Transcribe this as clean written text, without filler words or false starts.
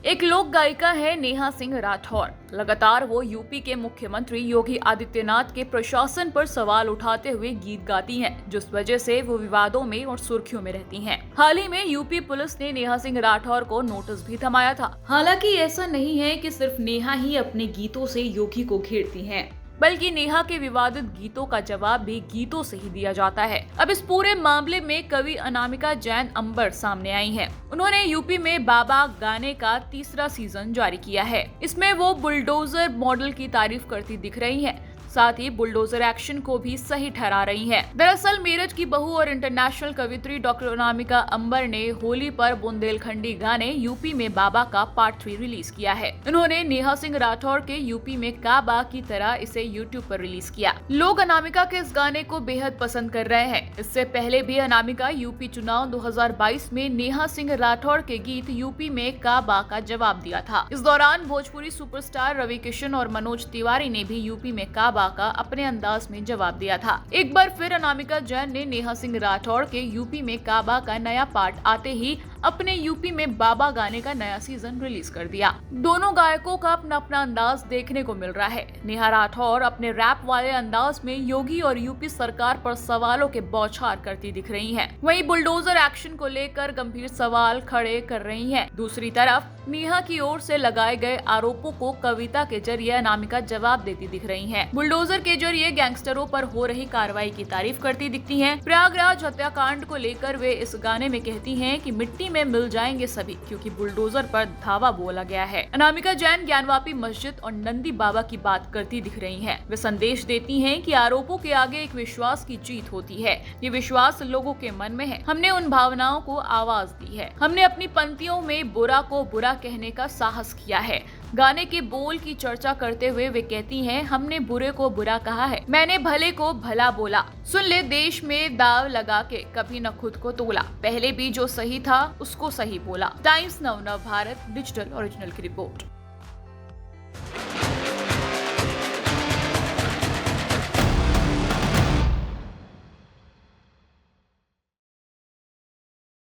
एक लोक गायिका है नेहा सिंह राठौर। लगातार वो यूपी के मुख्यमंत्री योगी आदित्यनाथ के प्रशासन पर सवाल उठाते हुए गीत गाती हैं, जिस वजह से वो विवादों में और सुर्खियों में रहती हैं। हाल ही में यूपी पुलिस ने नेहा सिंह राठौर को नोटिस भी थमाया था। हालांकि ऐसा नहीं है कि सिर्फ नेहा ही अपने गीतों से योगी को घेरती हैं, बल्कि नेहा के विवादित गीतों का जवाब भी गीतों से ही दिया जाता है। अब इस पूरे मामले में कवि अनामिका जैन अंबर सामने आई हैं। उन्होंने यूपी में बाबा गाने का तीसरा सीजन जारी किया है। इसमें वो बुलडोजर मॉडल की तारीफ करती दिख रही हैं। साथ ही बुलडोजर एक्शन को भी सही ठहरा रही हैं। दरअसल मेरठ की बहू और इंटरनेशनल कवित्री डॉक्टर अनामिका अंबर ने होली पर बुंदेलखंडी गाने यूपी में बाबा का पार्ट 3 रिलीज किया है। उन्होंने नेहा सिंह राठौर के यूपी में काबा की तरह इसे यूट्यूब पर रिलीज किया। लोग अनामिका के इस गाने को बेहद पसंद कर रहे हैं। इससे पहले भी अनामिका यूपी चुनाव 2022 में नेहा सिंह राठौर के गीत यूपी में काबा का जवाब दिया था। इस दौरान भोजपुरी सुपरस्टार रवि किशन और मनोज तिवारी ने भी यूपी में काबा का अपने अंदाज में जवाब दिया था। एक बार फिर अनामिका जैन ने नेहा सिंह राठौर के यूपी में काबा का नया पार्ट आते ही अपने यूपी में बाबा गाने का नया सीजन रिलीज कर दिया। दोनों गायकों का अपना अपना अंदाज देखने को मिल रहा है। नेहा राठौर अपने रैप वाले अंदाज में योगी और यूपी सरकार पर सवालों के बौछार करती दिख रही हैं। वहीं बुलडोजर एक्शन को लेकर गंभीर सवाल खड़े कर रही हैं। दूसरी तरफ नेहा की ओर से लगाए गए आरोपों को कविता के जरिए अनामिका जवाब देती दिख रही हैं। बुलडोजर के जरिए गैंगस्टरों पर हो रही कार्रवाई की तारीफ करती दिखती हैं। प्रयागराज हत्याकांड को लेकर वे इस गाने में कहती हैं कि मिट्टी में मिल जाएंगे सभी, क्योंकि बुलडोजर पर धावा बोला गया है। अनामिका जैन ज्ञानवापी मस्जिद और नंदी बाबा की बात करती दिख रही हैं। वे संदेश देती हैं कि आरोपों के आगे एक विश्वास की जीत होती है। ये विश्वास लोगों के मन में है। हमने उन भावनाओं को आवाज दी है। हमने अपनी पंक्तियों में बुरा को बुरा कहने का साहस किया है। गाने के बोल की चर्चा करते हुए वे कहती हैं, हमने बुरे को बुरा कहा है, मैंने भले को भला बोला। सुन ले देश में दाव लगा के कभी न खुद को तोला, पहले भी जो सही था उसको सही बोला। टाइम्स नव भारत डिजिटल ओरिजिनल की रिपोर्ट।